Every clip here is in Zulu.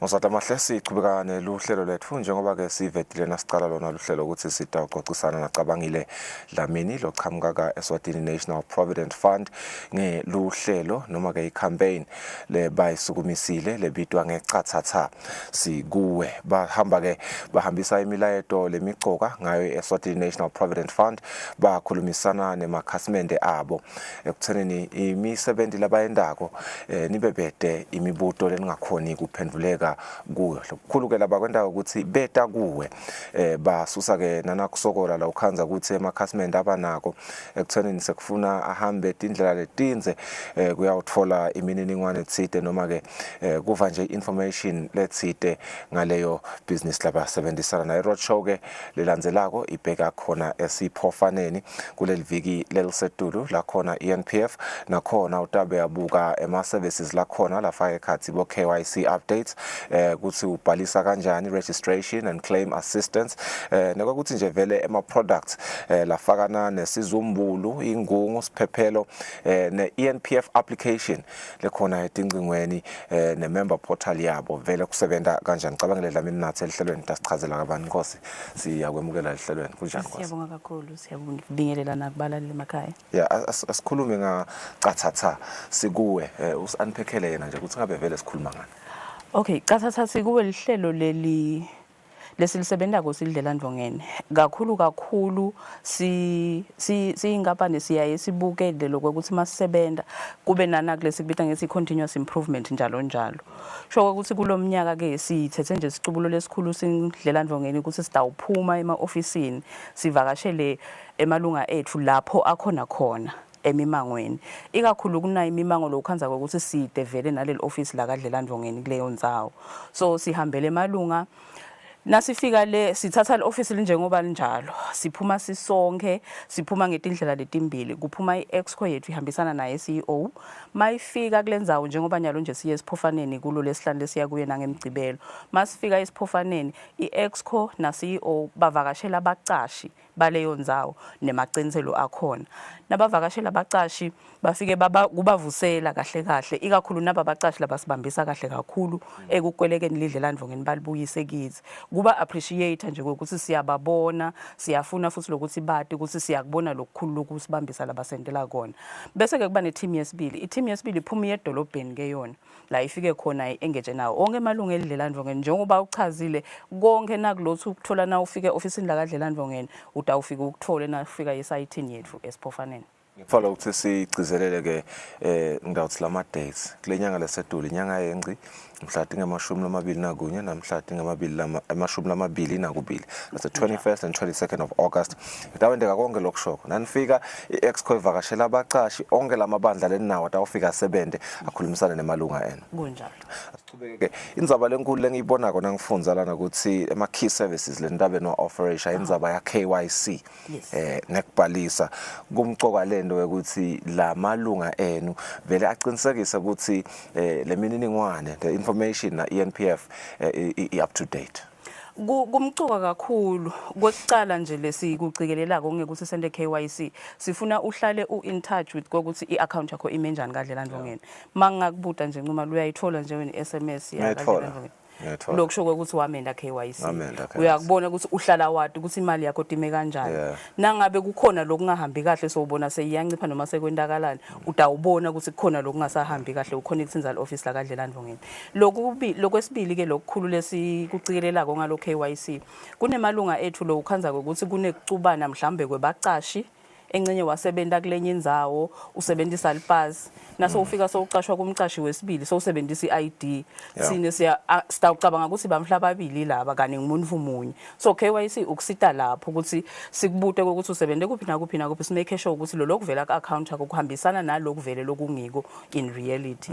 Ngosata mahle siqhubeka neluhlelo lethu njengoba ke sivedile nasiqala lona luhlelo ukuthi sitawuxoxisana nacabangile Dlamini loqhamuka eSwatini National Provident Fund ngeluhlelo noma ke icampaign le bayisukumisile lebitwa ngecathatha sikuwe bahamba ke bahambisa imilayeto lemicoka ngayo eSwatini National Provident Fund bakhulumisana nemakhasimende abo ekuthenini imisebenzi labayendako nibebede imibuto leningakhoni kuphenduleka kuyo lokukhulu ke labakwenda ukuthi beta kuwe basusa ke nanakusokola la ukhanza ukuthi emakhasimende abanako ekuthenini sekufuna ahambe indlela letinze kuyawuthola imininingwane etsite noma ke kuva nje information letsite ngaleyo business labasebenzisana nayo roadshow ke lelandzelako ibheka khona esiphofaneni kuleli viki lelisetulu la khona ENPF nakhona utabe yabuka ema services la khona lafaka ekhathi bo KYC updates kuthi ubhalisa kanjani registration and claim assistance nekwakuthi nje vele ema products lafakana nesizumbulu ingungu siphephelo ne ENPF application lekhona etingcingweni ne member portal yabo vele kusebenza kanjani cabangele Dlamini nathi elihlelweni tasichazela kabantu Nkosi siyakwemukela elihlelweni kunjani Nkosi Siyabonga kakhulu siyabingelela nakubalali emakhaya asikhulume ngacathatha sikuwe usaniphekhele yena nje ukuthi ngabe vele sikhuluma ngani Okay cathatha sikuwe lihlelo lesilisebenzako silidlela ndvongene kakhulu siyingapha nesiyaye sibukele lokuthi masisebenta kube nana kulesikubita ngesi continuous improvement njalo sho ukuthi kulomnyaka ke sithethe nje sicubulo lesikhulu sidlela ndvongene ukuthi sitawuphuma ema-ofisini sivakashele emalunga ethu lapho akhona emimangweni ikakhulu kunayo imimango lokukhanza ukuthi side vele naleli office la kaDlela Ndvongeni kuleyo ndzawo so sihambele emalunga nasifika le sithatha le-office njengoba linjalo siphuma sisonke siphuma ngetindlela letimbili kuphuma i-exco yethu ihambisana naye CEO mayifika kulendzawo njengoba nyalo nje siye esiphofaneni kulo lesihlanu lesiya kuye nangemgcibelo masifika esiphofaneni i-exco na CEO bavakashela abaqashi baleyo ndzawo nemaciniselo akhona nabavakashela abaqashi bafike kubavusela kahle ikakhulu nababaqashi labasibambisa kahle kakhulu ekukwelekeni lidlela Ndvongeni balibuyise kithi kuba appreciate nje ukuthi siyababona siyafuna futhi lokuthi bati ukuthi siyakubona lokukhulu lokusibambisa labasentela kona bese ke kuba neteam yesibili iteam yesibili iphuma edolobheni ke yona la ifike khona engage nawo onke emalunga elidlela Ndvongeni njengoba uchazile konke nakulothu ukuthola na ufike officeini la kaDlela Ndvongeni utawufika ukuthole nafika esayithini yethu esiphofaneni ngifala ukuthi sigcizelele ke ngidawuthi lama dates kulenyanga leseduli inyanga yengci mhla tinga-21 namhla tinga-22 that's the 21st and 22nd of August itawendeka konke lokushoko nanifika i-exco ivakashela abaqashi onke lamabandla lenawo atawufika asebente akhulumisane nemalunga enu kunjalo asiqhubeke ke indzaba lenkulu lengiyibona kona ngifunza lana ukuthi ama key services lendabe no offeration indzaba ya KYC nekubhalisa kumcoka lento ukuthi la malunga enu vele aqinisekise ukuthi le mininingwane the information na ENPF up to date kumcuka kakhulu kwekucala nje lesikucikelelako ngeke ukuthi sende KYC sifuna uhlale in touch with ukuthi iaccount yakho ime njani kaDlela Ndvongeni mangakubuta nje noma uyayithola nje wena SMS ya kaDlela Ndvongeni lokusho ukuthi wamenda KYC uyakubona ukuthi uhlala wadi ukuthi imali yakho time kanjani nangabe kukhona lokungahambi kahle sobona seyiyancipha noma sekwendakalana utawubona ukuthi kukhona lokungasahambi kahle uconnect inzalo office la kaDlela Ndvongeni lokwesibili ke lokukhulu lesikucikelelako ngalo KYC kunemalunga ethu lo ukhanza ukuthi kunekucubana mhlambe kwebaqashi encenye wasebenta kulenye indzawo usebenzisa lipazi naso ufika sowucashwa kumcashi wesibili sowusebenzisa iID sine sitawucabanga ukuthi bamhla babili laba kani ngumuntu munye so KYC ukusita lapho ukuthi sikubute ukuthi usebente kuphi nakuphi simake sure ukuthi lo lokuvela ku-account yakho kuhambisana nalokuvele lokungiko in reality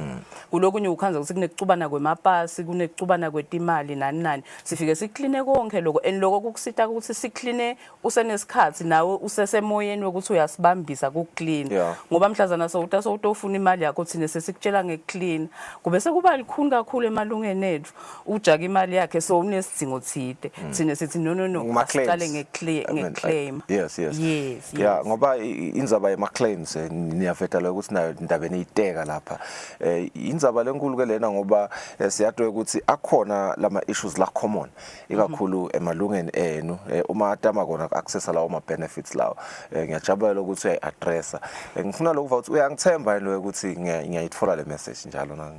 kulokunye ukhanza ukuthi kunekucubana kwemapasi kunekucubana kwetimali nani sifike sikline konke lokho and lokho kukusita ukuthi sikline usenesikhathi nawe usesemoyeni ukuthi ukuthi uyasibambisa ku clean Yeah. ngoba mhlazana sowutofuna imali yakho thina sesikutshela ngeclean kube sekuba likhuni kakhulu emalungeni ethu ujaka imali yakhe so unesidingo thide thina sithi no asiqale ngeclaim yes yes ngoba indzaba yema claims niyaveta lo ukuthi nayo indaba eniyiteka lapha indzaba lenkulu ke lena ngoba siyadwe ukuthi akhona lama issues la common ikakhulu emalungeni enu uma atama kona access lawo ma benefits lawo ngiyajabulela ukuthi uyayiaddressa ngifuna lokuva ukuthi uyangithemba yini ukuthi ngiyayitfola le message njalo na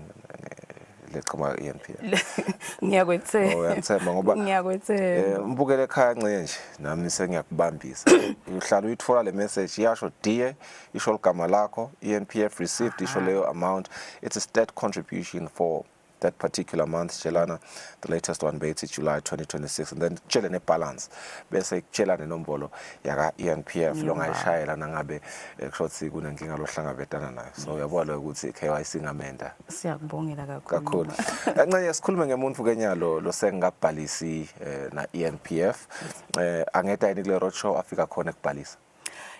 lechama ENPF ngiyakwethemba uyangithemba ngoba ngiyakwethemba mbukele ekhaya ncenje nami sengiyakubambisa uhlala uyitfola le message yasho die isho ligama lakho ENPF received isho leyo amount it's a state contribution for that particular month Chelana the latest one bethi July 2026 and then tshele ne balance bese kutshela nenombolo yaka ENPF longayishayela nangabe kushothi kunenkinga lohlangabetana nayo so uyabona ukuthi KYC ngamenda siyakubongela kakhulu encenye sikhulume ngemuntu kenyalo lo sengabhalisi na ENPF angeta yini kule roadshow afika khona ekubhalisa.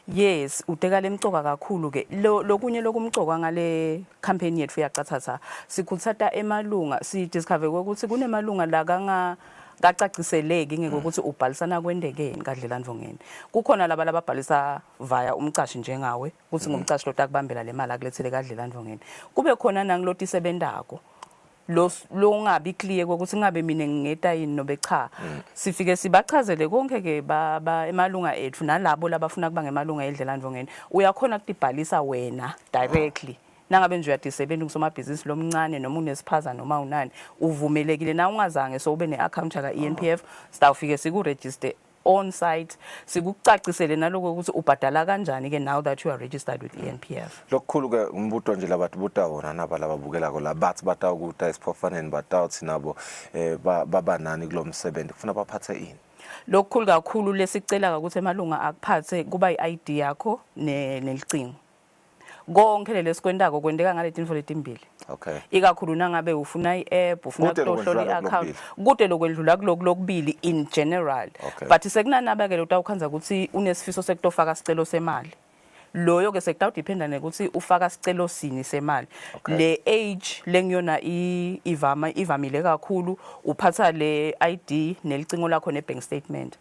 Yes, uteka lemcoka kakhulu ke. Lokunye lokumcoka ngale campaign yethu yaqathatha. Sikuthata emalunga, si discover ukuthi kunemalunga la kacaciseleki ngeke ubhalisana kwendekeni kaDlelani Mvongeni. Kukhona laba lababhalisa via umcashi njengawe, ukuthi ngumcashi lo takubambela le mali akulethele kaDlelani Mvongeni. Kube khona nangiloti sebendako. Lo ungabi clear ukuthi ngabe mina ngingeta yini nobe cha sifike sibachazele konke ke ba emalunga ethu nalabo labafuna kuba ngemalunga eDlelani Mvongeni uyakhona ukubhalisa wena directly nangabe nje uyadisebenza ngusomabhizinisi lomncane noma unesiphaza noma unani uvumelekile na ungazange so ube neaccount ka ENPF sitawufike siku-register on site sikucacisele naloko ukuthi ubhadala kanjani ke now that you are registered with ENPF. Lokukhulu ke umbuto nje labantu buta wona naba lababukela ko labathi batawu kuta isiphofaneni batawuthi nabo baba nani kulomsebenzi kufuna baphathe ini. Lokukhulu kakhulu lesicela ukuthi emalunga akuphathe kuba iID yakho nelicingo. Konke lesikwendako kwendeka ngale tinfo letimbili. Okay. Ikakhulu nangabe ufuna iApp ufuna ukuhlola iaccount kude lokwendlula kulokubili in general. But sekunanaba ke utawukhanza ukuthi unesifiso sekutofaka sicelo semali. Loyo ke sekutawudependa ukuthi ufaka sicelo sini semali. Le age lengiyona ivamile kakhulu uphatha le ID nelicingo lakho nebank statement.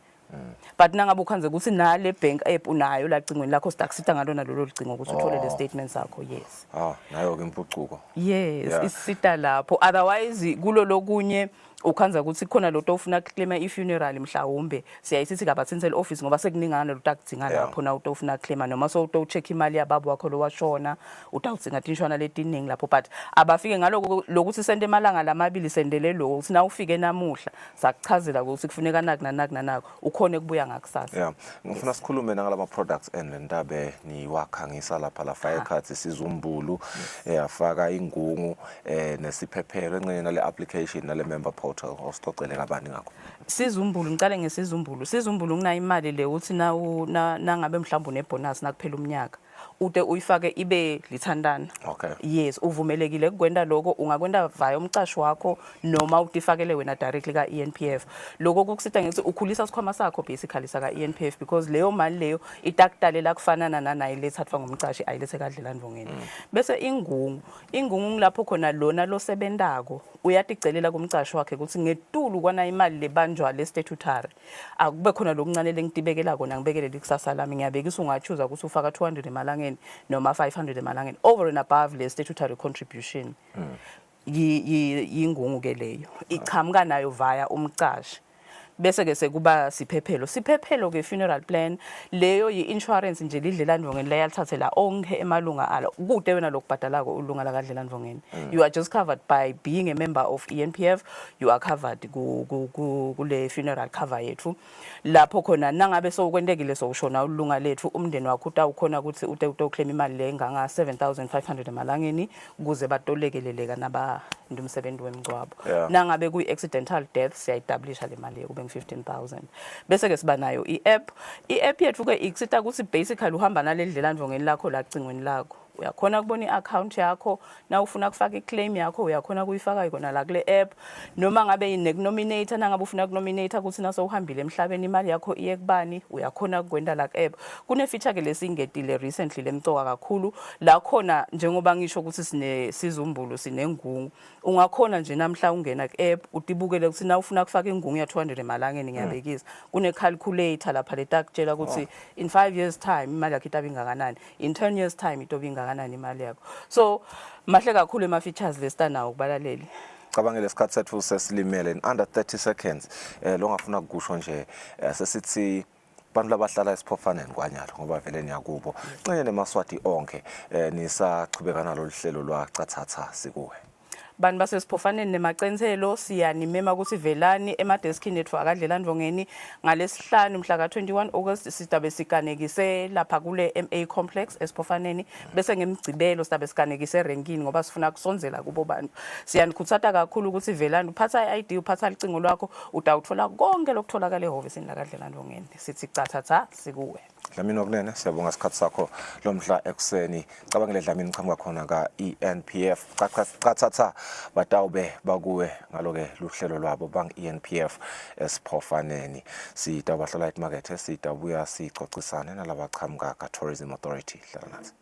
But nangabe ukhanze ukuthi na le bank app unayo la cingweni lakho sitakusita ngalona lolo licingo ukuthi uthole le statements zakho yes nayo ke impucuko yes isita lapho otherwise kulo lokunye ukhanza ukuthi khona lo ofuna claim ifuneral mhlawumbe siyayisithi kabathinsel office ngoba sekuningana lo takudzinga lapho na utofuna claim noma so utocheck imali yababo wakho lo washona utawudzinga tinshwana letiningi lapho but abafike ngaloko lokuthi sende emalanga lamabili sendele lo ukuthi na ufike namuhla sakuchazela ukuthi kufuneka nanako ukhona kubuya ngakusasa ngifuna sikhulume ngalama products endabe niwakhangisa lapha la fire cards sizumbulu yafaka ingungu nesiphephelo encenye nale application nale member osicocele kabani ngakho sizumbulu ngicale ngesizumbulu kunayo imali le uthi nangabe mhlawumbe unebonus nakuphela umnyaka ude uyifake ibe lithandana yes uvumelekile ukwenda lokho ungakwenda via umcashi wakho noma utifakele wena directly ka ENPF lokho kukusita ngithi ukhulisa isikhwama sakho basically saka ENPF because leyo mali leyo itakutalela kufanana nanayo lethathwa ngumcashi ayilethe kaDlelani Mvongeni bese ingungu lapho khona lona lo sebendako uyaticelela kumcashi wakhe ukuthi ngetulu kwana imali lebanjwa le statutory akube khona lokuncane lengitibekela kona ngibekele likusasa lami ngiyabekisa ungachuza ukuthi ufaka 200 emalangeni noma 500 emalangeni over and above le statutory contribution yingungu ke leyo iqhamuka nayo via umcashi bese ke sekuba siphephelo ke funeral plan leyo yi-insurance nje lidlelani Mvongeni la yalithathela onke emalunga ala kude wena lokubhadalako ulunga la kaDlelani Mvongeni you are just covered by being a member of ENPF you are covered kule funeral cover yethu lapho khona nangabe sokwendekile sokushona ulunga lethu umndeni wakho utawukhona ukuthi utoclaim imali le nganga 7500 emalangeni ukuze batolekeleleka naba ndumsebenzi wemgcwabo nangabe kuyi accidental death siyayitablisha le mali kube 15,000 bese ke siba nayo iApp yethu ke ikusita ukuthi basically uhamba nale Dlelani Mvongeni lakho la cingweni lakho uyakhona ukubona i-account yakho na ufuna ukufaka i-claim yakho uyakhona kuyifaka ikona la kule app noma ngabe ine-nominator nangabe ufuna ukunominate ukuthi naso uhambile emhlabeni imali yakho iye kubani uyakhona ukwenza la app kune-feature ke lesingedile recently lemcoka kakhulu la khona njengoba ngisho ukuthi sizumbulu sinengungu ungakhona nje namhla ungena ku-app utibukele ukuthi na ufuna ukufaka ingungu ya 200 emalangeni ngiyabekisa kune-calculator lapha letakutshela ukuthi in 5 years time imali yakho itabe ingakanani in 10 years time itobe ingakanani imali yakho so mahle kakhulu ema-features lesitanawo ukubalaleli cabangele isikhathi sethu sesilimele in under 30 seconds lo ngafuna kusho nje sesithi bantu labahlala esiphofaneni kwanyalo ngoba vele niyakubo xenye nemaswati onke nisachubekana lo hlelo lwacathatha sikuwe bantu basesiphofaneni nemacenselo siyanimema ukuthi velani emadeskini ethu akadlelani Mvongeni ngalesihlanu mhla ka-21 August sidabe sikanekise lapha kule MA complex esiphofaneni bese ngemgcibelo sidabe sikanekise renkini ngoba sifuna kusonzela kubo bantu siyanikhuthata kakhulu ukuthi velani uphatha i-ID uphatha licingo lwakho utawuthola konke lokutholakala ehhovisini lakadlelani Mvongeni sithi cathatha sikuwe Dlamini okunene siyabonga isikhathi sakho lomhla ekuseni cabangele Dlamini chamuka khona ka ENPF qathatha batawube bakuwe ngaloke luhlelo lwabo bang ENPF esiphofaneni sitawubahlala emarket sitawubuya sicocisane nalaba chamuka ka Tourism Authority hlala nathi